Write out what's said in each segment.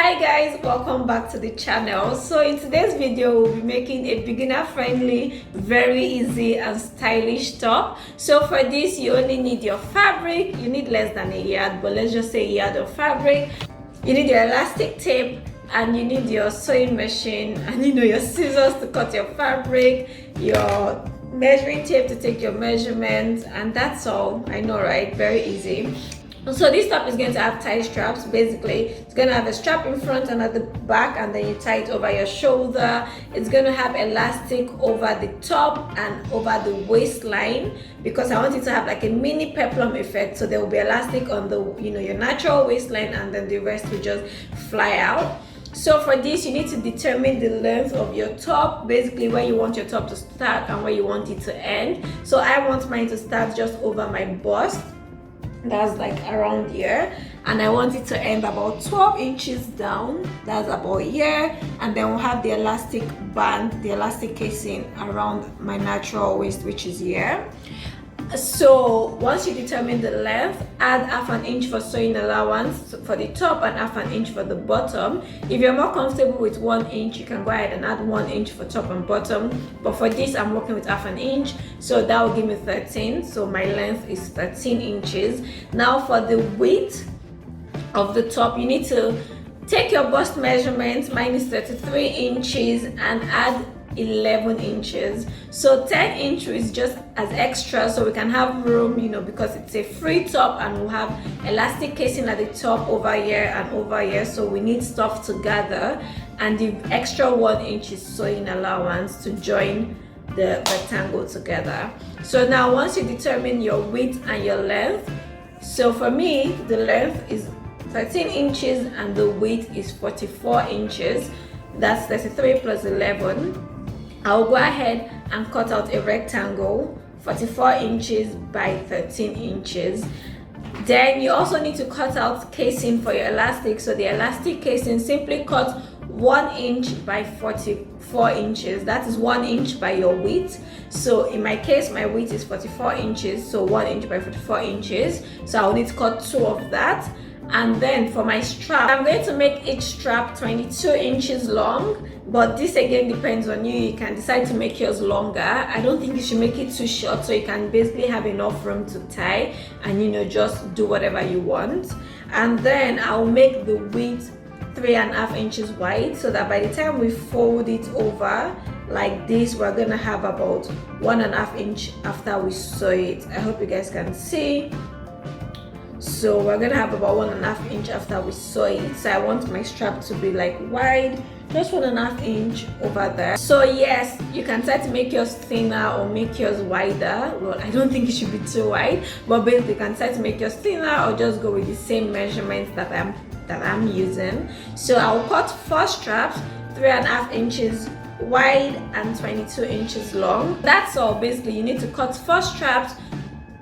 Hi guys, welcome back to the channel. So in today's video we'll be making a beginner friendly, very easy and stylish top. So for this you only need your fabric. You need less than a yard, but let's just say a yard of fabric. You need your elastic tape and you need your sewing machine and your scissors to cut your fabric, your measuring tape to take your measurements, and that's all. I know, right? Very easy. So this top is going to have tie straps. Basically it's going to have a strap in front and at the back, and then you tie it over your shoulder. It's going to have elastic over the top and over the waistline, because I want it to have like a mini peplum effect. So there will be elastic on the your natural waistline, and then the rest will just fly out. So for this you need to determine the length of your top, basically where you want your top to start and where you want it to end. So I want mine to start just over my bust, that's like around here, and I want it to end about 12 inches down, that's about here, and then we'll have the elastic band, the elastic casing around my natural waist, which is here. So once you determine the length, add half an inch for sewing allowance for the top and half an inch for the bottom. If you're more comfortable with 1 inch, you can go ahead and add 1 inch for top and bottom, but for this I'm working with half an inch, so that will give me 13. So my length is 13 inches. Now for the width of the top, you need to take your bust measurement. Mine is 33 inches and add 11 inches. So 10 inches is just as extra, so we can have room, because it's a free top and we'll have elastic casing at the top over here and over here, so we need stuff to gather, and the extra 1 inch is sewing allowance to join the rectangle together. So now once you determine your width and your length, so for me the length is 13 inches and the width is 44 inches. That's 33 plus 11. I'll go ahead and cut out a rectangle 44 inches by 13 inches. Then you also need to cut out casing for your elastic. So the elastic casing, simply cut 1 inch by 44 inches. That is 1 inch by your width. So in my case my width is 44 inches, so 1 inch by 44 inches. So I'll need to cut 2 of that. And then for my strap, I'm going to make each strap 22 inches long, but this again depends on you. You can decide to make yours longer. I don't think you should make it too short, so you can basically have enough room to tie and just do whatever you want. And then I'll make the width 3.5 inches wide, so that by the time we fold it over like this, we're gonna have about 1.5 inch after we sew it. I hope you guys can see. So we're gonna have about 1.5 inch after we sew it. So I want my strap to be like wide, just 1.5 inch over there. So yes, you can try to make yours thinner or make yours wider. Well, I don't think it should be too wide, but basically you can try to make yours thinner or just go with the same measurements that I'm using. So I'll cut 4 straps, 3.5 inches wide and 22 inches long. That's all. Basically you need to cut 4 straps,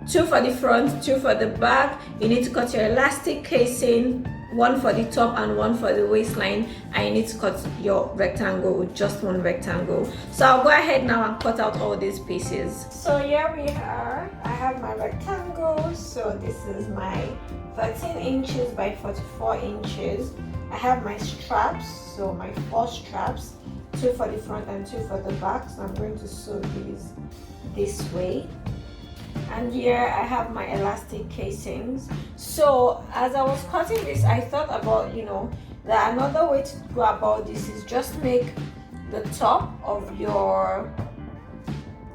2 for the front, 2 for the back. You need to cut your elastic casing, 1 for the top and 1 for the waistline, and you need to cut your rectangle with just 1 rectangle. So I'll go ahead now and cut out all these pieces. So here we are. I have my rectangle. So this is my 13 inches by 44 inches. I have my straps, so my 4 straps, 2 for the front and 2 for the back. So I'm going to sew these this way. And here I have my elastic casings. So as I was cutting this, I thought about that another way to go about this is just make the top of your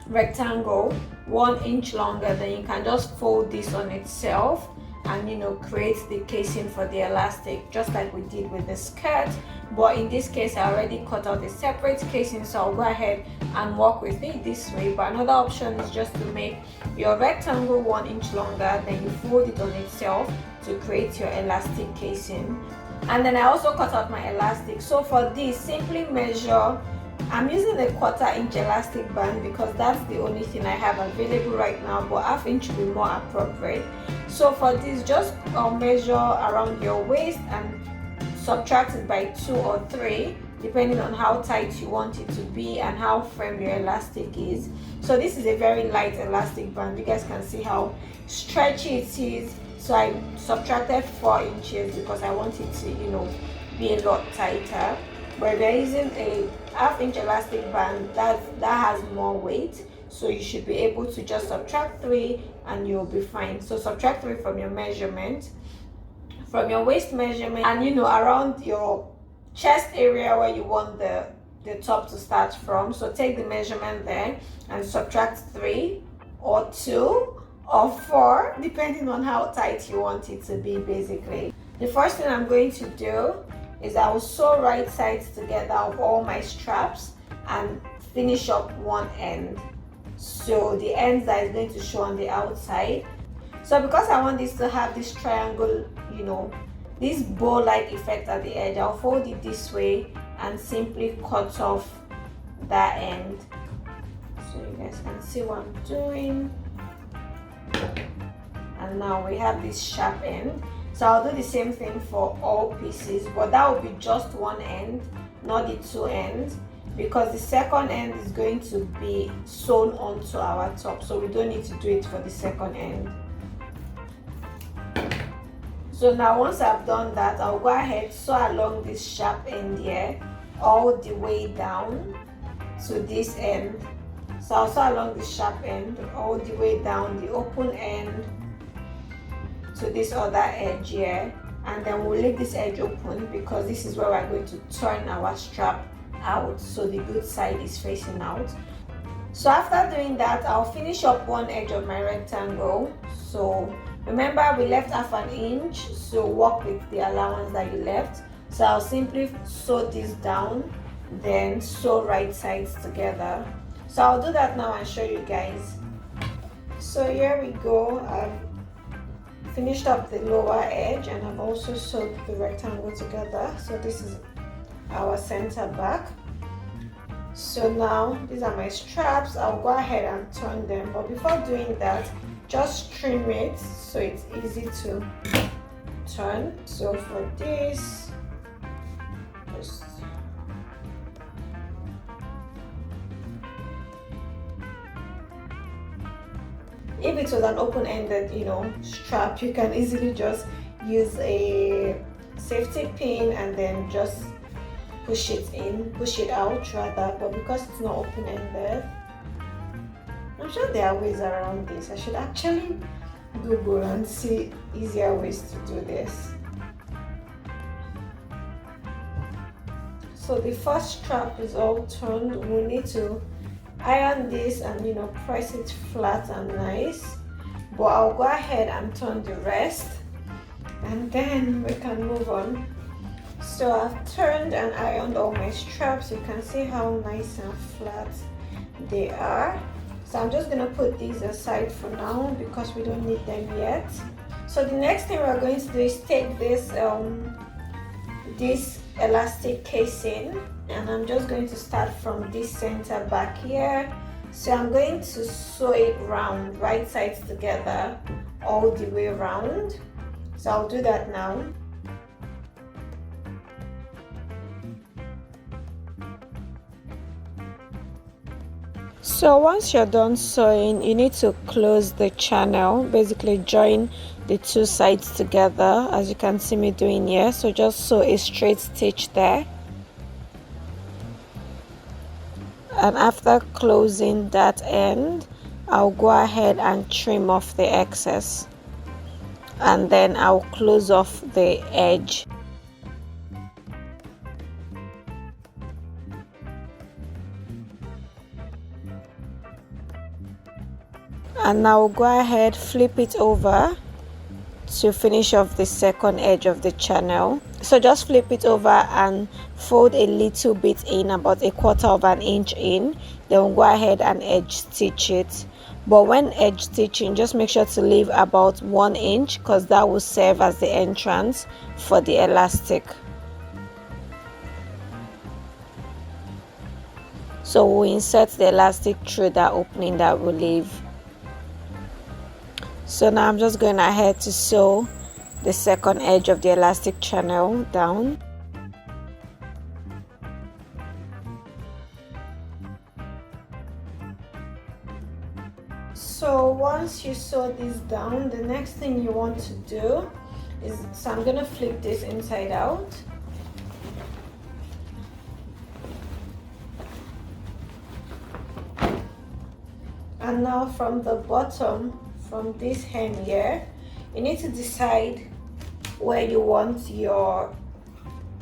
rectangle 1 inch longer. Then you can just fold this on itself and create the casing for the elastic, just like we did with the skirt. But in this case I already cut out a separate casing, so I'll go ahead and work with it this way. But another option is just to make your rectangle 1 inch longer, then you fold it on itself to create your elastic casing. And then I also cut out my elastic. So for this, simply measure, I'm using a 1/4 inch elastic band because that's the only thing I have available right now, but 1/2 inch will be more appropriate. So for this, just measure around your waist and subtract it by 2 or 3, depending on how tight you want it to be and how firm your elastic is. So this is a very light elastic band. You guys can see how stretchy it is. So I subtracted 4 inches because I want it to be a lot tighter. But we're using a 1/2 inch elastic band that has more weight, so you should be able to just subtract 3 and you'll be fine. So subtract 3 from your measurement, from your waist measurement, and around your chest area where you want the top to start from. So take the measurement there and subtract 3 or 2 or 4, depending on how tight you want it to be. Basically, the first thing I'm going to do is I will sew right sides together of all my straps and finish up one end, so the ends that is going to show on the outside. So because I want this to have this triangle, this bow-like effect at the edge, I'll fold it this way and simply cut off that end, so you guys can see what I'm doing. And now we have this sharp end, so I'll do the same thing for all pieces, but that will be just one end, not the 2 ends, because the second end is going to be sewn onto our top, so we don't need to do it for the second end. So now once I've done that, I'll go ahead, sew along this sharp end here all the way down to this end. So I'll sew along the sharp end all the way down the open end to this other edge here, and then we'll leave this edge open because this is where we're going to turn our strap out, so the good side is facing out. So after doing that, I'll finish up one edge of my rectangle. So remember, we left 1/2 inch, so work with the allowance that you left. So I'll simply sew this down, then sew right sides together. So I'll do that now and show you guys. So here we go. I've finished up the lower edge and I've also sewed the rectangle together. So this is our center back. So now these are my straps. I'll go ahead and turn them, but before doing that, just trim it so it's easy to turn. So for this, just if it was an open-ended strap, you can easily just use a safety pin and then just push it out rather, but because it's not open-ended, I'm sure there are ways around this. I should actually Google and see easier ways to do this. So the first strap is all turned. We need to iron this and press it flat and nice, but I'll go ahead and turn the rest and then we can move on. So I've turned and ironed all my straps. You can see how nice and flat they are. So I'm just gonna put these aside for now because we don't need them yet. So the next thing we're going to do is take this this elastic casing, and I'm just going to start from this center back here. So I'm going to sew it round, right sides together all the way around. So I'll do that now. So once you're done sewing, you need to close the channel, basically join the two sides together as you can see me doing here. So just sew a straight stitch there, and after closing that end, I'll go ahead and trim off the excess, and then I'll close off the edge. And now go ahead, flip it over to finish off the second edge of the channel. So just flip it over and fold a little bit in, about 1/4 inch in, then we'll go ahead and edge stitch it. But when edge stitching, just make sure to leave about 1 inch because that will serve as the entrance for the elastic. So we'll insert the elastic through that opening that we'll leave. So now I'm just going ahead to sew the second edge of the elastic channel down. So once you sew this down, the next thing you want to do is, so I'm going to flip this inside out. And now from the bottom, from this hem here, you need to decide where you want your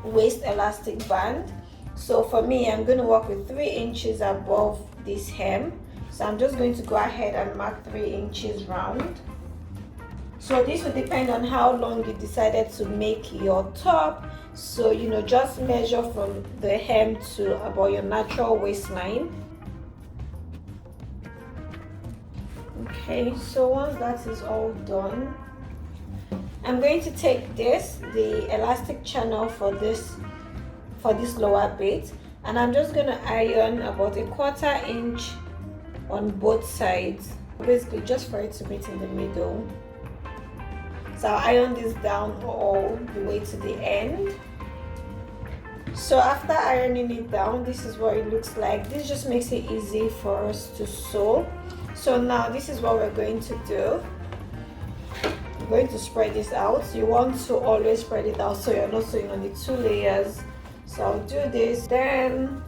waist elastic band. So for me, I'm going to work with 3 inches above this hem. So I'm just going to go ahead and mark 3 inches round. So this will depend on how long you decided to make your top. So just measure from the hem to about your natural waistline. Okay, so once that is all done, I'm going to take the elastic channel for this lower bit, and I'm just going to iron about 1/4 inch on both sides, basically just for it to meet in the middle. So I'll iron this down all the way to the end. So after ironing it down, this is what it looks like. This just makes it easy for us to sew. So now this is what we're going to do. I'm going to spread this out. You want to always spread it out so you're not sewing on the 2 layers. So I'll do this then,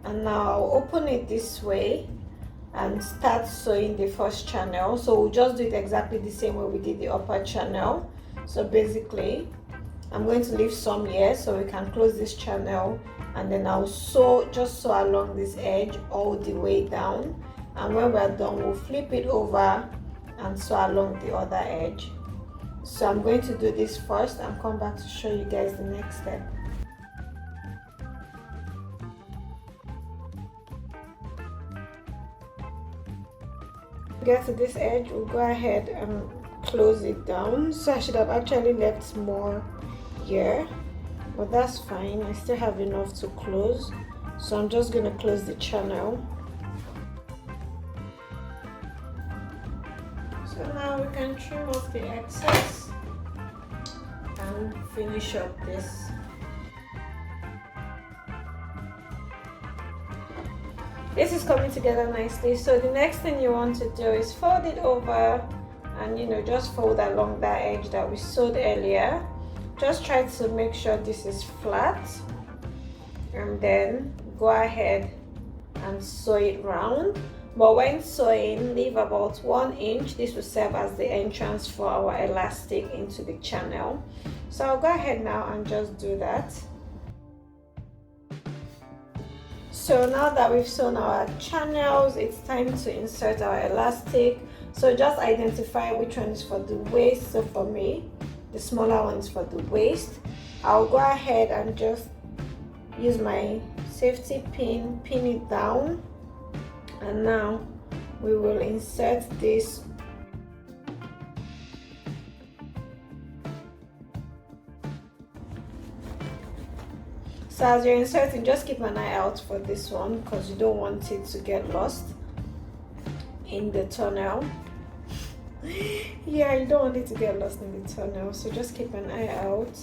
and now I'll open it this way and start sewing the first channel. So we'll just do it exactly the same way we did the upper channel. So basically I'm going to leave some here so we can close this channel, and then I'll just sew along this edge all the way down, and when we're done we'll flip it over and sew along the other edge. So I'm going to do this first and come back to show you guys the next step. Get to this edge, we'll go ahead and close it down. So I should have actually left more here, but that's fine. I still have enough to close, so I'm just going to close the channel. So now we can trim off the excess and finish up this. This is coming together nicely. So the next thing you want to do is fold it over and just fold along that edge that we sewed earlier. Just try to make sure this is flat, and then go ahead and sew it round. But when sewing, leave about 1 inch. This will serve as the entrance for our elastic into the channel. So I'll go ahead now and just do that. So now that we've sewn our channels, it's time to insert our elastic. So just identify which one is for the waist. So for me, the smaller one is for the waist. I'll go ahead and just use my safety pin it down, and now we will insert this. So as you're inserting, just keep an eye out for this one because you don't want it to get lost in the tunnel. Yeah, you don't want it to get lost in the tunnel, so just keep an eye out.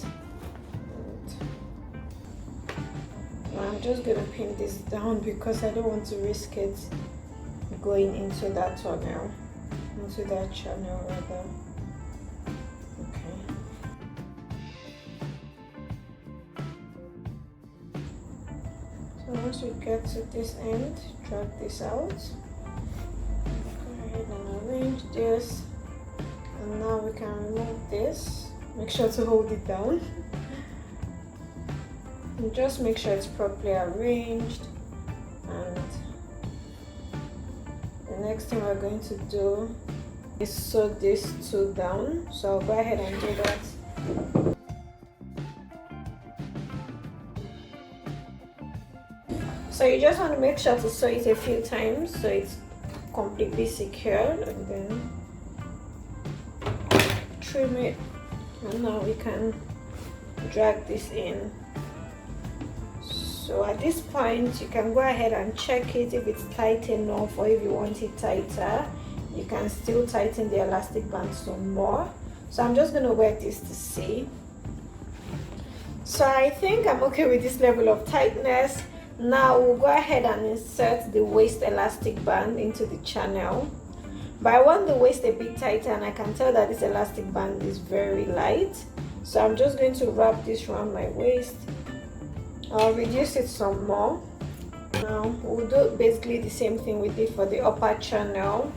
And I'm just going to pin this down because I don't want to risk it going into that tunnel, into that channel rather. So once we get to this end, drag this out. Go ahead and arrange this, and now we can remove this. Make sure to hold it down and just make sure it's properly arranged. And the next thing we're going to do is sew this two down. So I'll go ahead and do that. So you just want to make sure to sew it a few times so it's completely secured, and then trim it, and now we can drag this in. So at this point you can go ahead and check it if it's tight enough, or if you want it tighter you can still tighten the elastic band some more. So I'm just going to wear this to see. So I think I'm okay with this level of tightness. Now we'll go ahead and insert the waist elastic band into the channel. But I want the waist a bit tighter, and I can tell that this elastic band is very light. So I'm just going to wrap this around my waist. I'll reduce it some more. Now we'll do basically the same thing we did for the upper channel.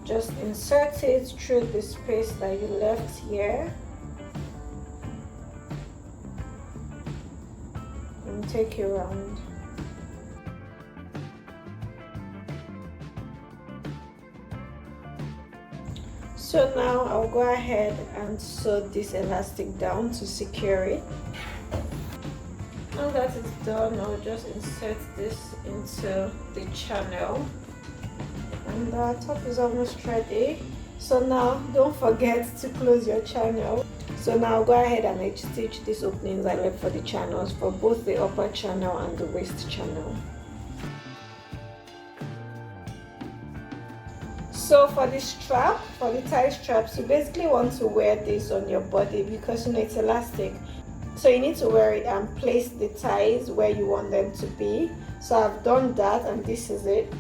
Just insert it through the space that you left here and take it around. So now I'll go ahead and sew this elastic down to secure it. Now that it's done, I'll just insert this into the channel. And our top is almost ready. So now don't forget to close your channel. So now I'll go ahead and edge stitch these openings I left for the channels for both the upper channel and the waist channel. So for the strap, for the tie straps, you basically want to wear this on your body because you know it's elastic. So you need to wear it and place the ties where you want them to be. So I've done that and this is it.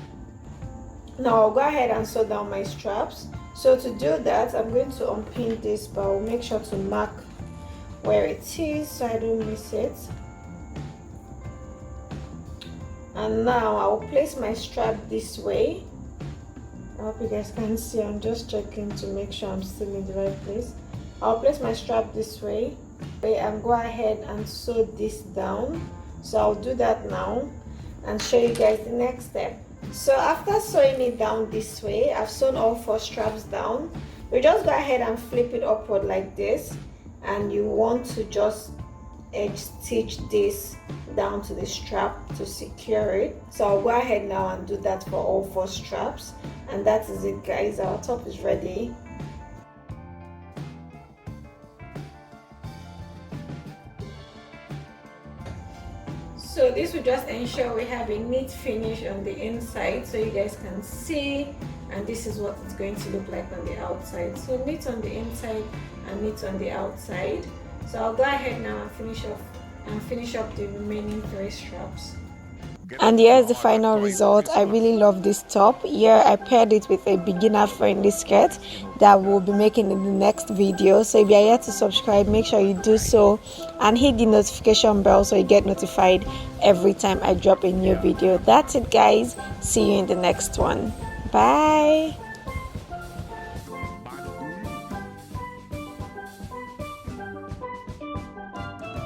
Now I'll go ahead and sew down my straps. So to do that, I'm going to unpin this, but I'll make sure to mark where it is so I don't miss it. And now I'll place my strap this way. I hope you guys can see. I'm just checking to make sure I'm still in the right place. I'll place my strap this way and go ahead and sew this down. So I'll do that now and show you guys the next step. So after sewing it down this way, I've sewn all 4 straps down. We just go ahead and flip it upward like this, and you want to just edge stitch this down to the strap to secure it. So I'll go ahead now and do that for all 4 straps, and that is it guys. Our top is ready. So this will just ensure we have a neat finish on the inside so you guys can see, and this is what it's going to look like on the outside. So neat on the inside and neat on the outside. So I'll go ahead now and finish up the remaining 3 straps. And here's the final result. I really love this top. Here I paired it with a beginner friendly skirt that we'll be making in the next video. So if you're here to subscribe, make sure you do so and hit the notification bell so you get notified every time I drop a new video. That's it guys. See you in the next one. Bye.